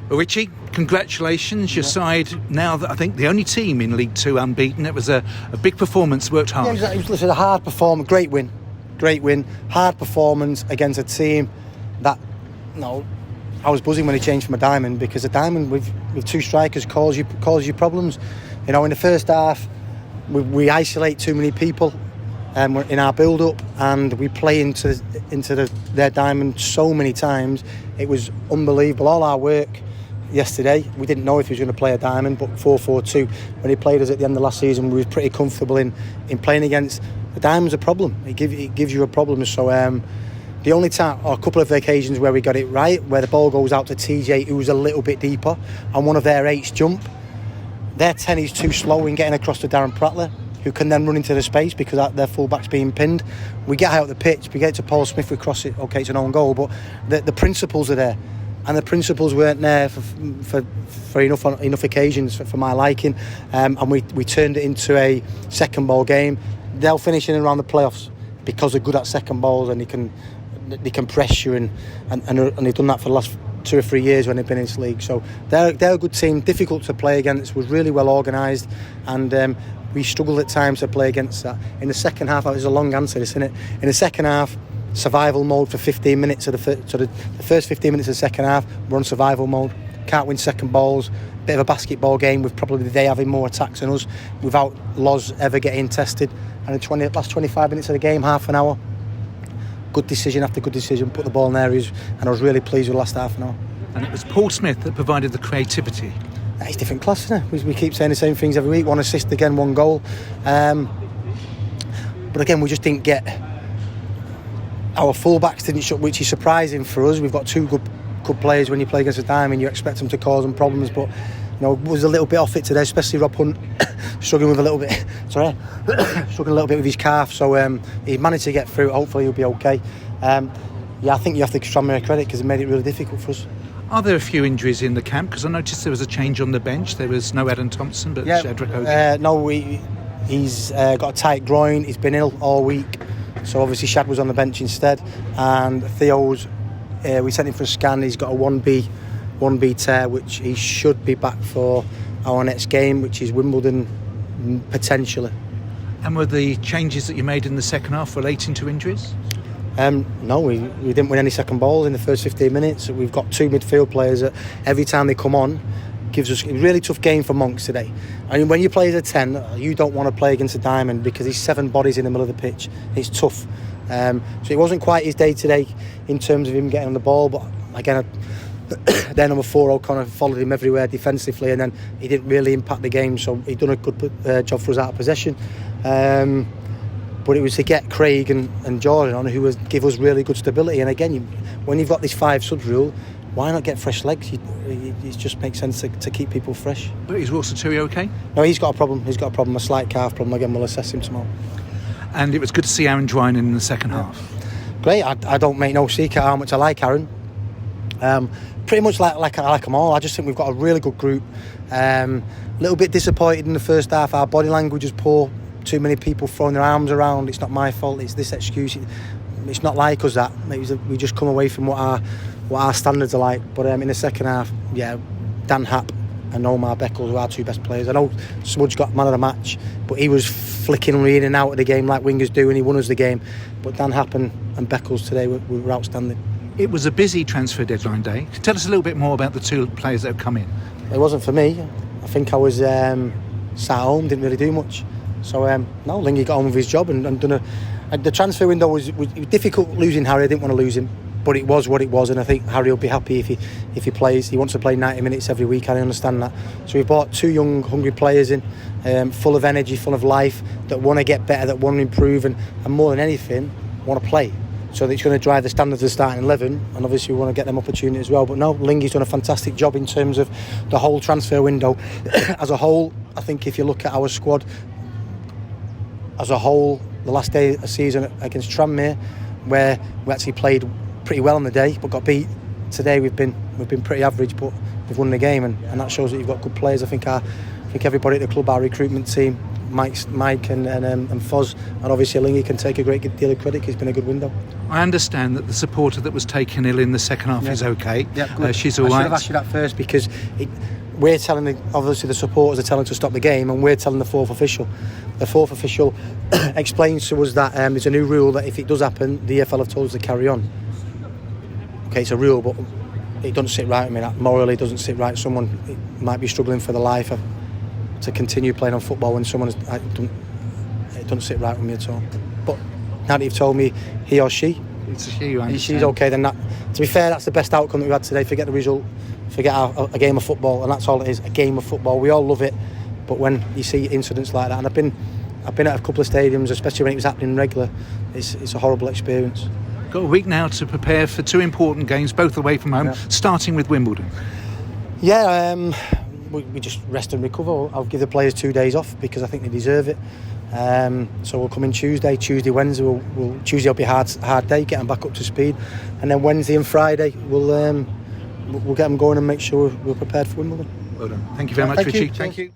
Well, Richie, congratulations. Your side now, I think, the only team in League Two unbeaten. It was a big performance, worked hard. Yeah, it was a hard performance, great win, hard performance against a team that, I was buzzing when he changed from a diamond, because a diamond with two strikers causes you problems. In the first half, we isolate too many people in our build-up, and we play into their diamond so many times. It was unbelievable. All our work yesterday, we didn't know if he was going to play a diamond, but 4-4-2, when he played us at the end of last season, we were pretty comfortable in playing against the diamond's a problem. It gives you a problem. So the only time, or a couple of occasions where we got it right, where the ball goes out to TJ, who was a little bit deeper, and one of their 8s jump, their 10 is too slow in getting across to Darren Prattler, who can then run into the space because their full-back's being pinned. We get out the pitch, we get it to Paul Smith, we cross it, okay, it's an own goal, but the principles are there. And the principles weren't there for enough occasions for my liking, and we turned it into a second ball game. They'll finish in and around the playoffs because they're good at second balls, and they can press you, and they've done that for the last 2 or 3 years when they've been in this league. So they're a good team, difficult to play against, was really well organised, and we struggled at times to play against that. In the second half, it was a long answer, isn't it? In the second half, survival mode for 15 minutes of the first 15 minutes of the second half, we're on survival mode. Can't win second balls. Bit of a basketball game with probably they having more attacks than us, without Loz ever getting tested. And the last 25 minutes of the game, half an hour, good decision after good decision, put the ball in areas, and I was really pleased with the last half an hour. And it was Paul Smith that provided the creativity. It's different class, isn't it? We keep saying the same things every week. 1 assist again, 1 goal. But again, we just didn't get... Our full-backs didn't shut, which is surprising for us. We've got 2 good players. When you play against a diamond, you expect them to cause them problems, but was a little bit off it today, especially Rob Hunt struggling a little bit with his calf, so he managed to get through. Hopefully he'll be okay. I think you have to give Tranmere credit because it made it really difficult for us. Are there a few injuries in the camp? Because I noticed there was a change on the bench. There was no Adam Thompson, but Shedrick Hogan. No, he's got a tight groin. He's been ill all week. So obviously Shad was on the bench instead, and Theo's we sent him for a scan. He's got a 1B tear, which he should be back for our next game, which is Wimbledon, potentially. And were the changes that you made in the second half relating to injuries? No, we didn't win any second balls in the first 15 minutes. We've got 2 midfield players that every time they come on gives us a really tough game for Monks today. I mean, when you play as a 10, you don't want to play against a diamond because he's 7 bodies in the middle of the pitch. It's tough. So it wasn't quite his day today in terms of him getting on the ball, but again, then number 4 O'Connor followed him everywhere defensively, and then he didn't really impact the game, so he done a good job for us out of possession. But it was to get Craig and Jordan on, who would give us really good stability. And again, when you've got this 5 subs rule, why not get fresh legs? It just makes sense to keep people fresh. But is Wilson Tui okay? No, he's got a problem. He's got a problem, a slight calf problem. Again, we'll assess him tomorrow. And it was good to see Aaron Dwynan in the second half. Great. I don't make no secret how much I like Aaron. Pretty much like I like them all. I just think we've got a really good group. A little bit disappointed in the first half. Our body language is poor. Too many people throwing their arms around. It's not my fault. It's this excuse. It's not like us that. We just come away from what our standards are like. But in the second half, Dan Happ and Omar Beckles were our 2 best players. I know Smudge got man of the match, but he was flicking in and out of the game like wingers do, and he won us the game. But Dan Happ and Beckles today were outstanding. It was a busy transfer deadline day. Tell us a little bit more about the 2 players that have come in. It wasn't for me. I think I was sat at home, didn't really do much. So no, Lingy got on with his job and done the transfer window was difficult losing Harry. I didn't want to lose him, but it was what it was, and I think Harry will be happy if he plays. He wants to play 90 minutes every week. I understand that. So we've brought 2 young, hungry players in, full of energy, full of life, that want to get better, that want to improve, and more than anything, want to play. So it's going to drive the standards of the starting 11, and obviously we want to get them opportunity as well. But no, Lingy's done a fantastic job in terms of the whole transfer window. As a whole, I think if you look at our squad as a whole, the last day of the season against Tranmere, where we actually played pretty well on the day but got beat. Today we've been pretty average, but we've won the game, and that shows that you've got good players. I think everybody at the club, our recruitment team, Mike and Foz, and obviously Lingy can take a great deal of credit. It's been a good window. I understand that the supporter that was taken ill in the second half is okay. Yeah, good. She's all I should right. have asked you that first, because we're telling obviously the supporters are telling to stop the game, and we're telling the fourth official. The fourth official explains to us that there's a new rule that if it does happen, the EFL have told us to carry on. Okay, it's a rule, but it doesn't sit right with me. That morally doesn't sit right. Someone might be struggling for their life to continue playing on football when someone it doesn't sit right with me at all. But now that you've told me he or she, It's a she, you understand. she's okay, then that, to be fair, that's the best outcome that we've had today. Forget the result, forget a game of football, and that's all it is, a game of football. We all love it, but when you see incidents like that, and I've been at a couple of stadiums, especially when it was happening regular, it's a horrible experience. Got a week now to prepare for two important games, both away from home, starting with Wimbledon. Yeah, we just rest and recover. I'll give the players 2 days off because I think they deserve it. So we'll come in Tuesday, Wednesday. Tuesday will be a hard day, get them back up to speed, and then Wednesday and Friday we'll get them going and make sure we're prepared for Wimbledon. Well done. Thank you very much, Thank you. Richie. Thank you.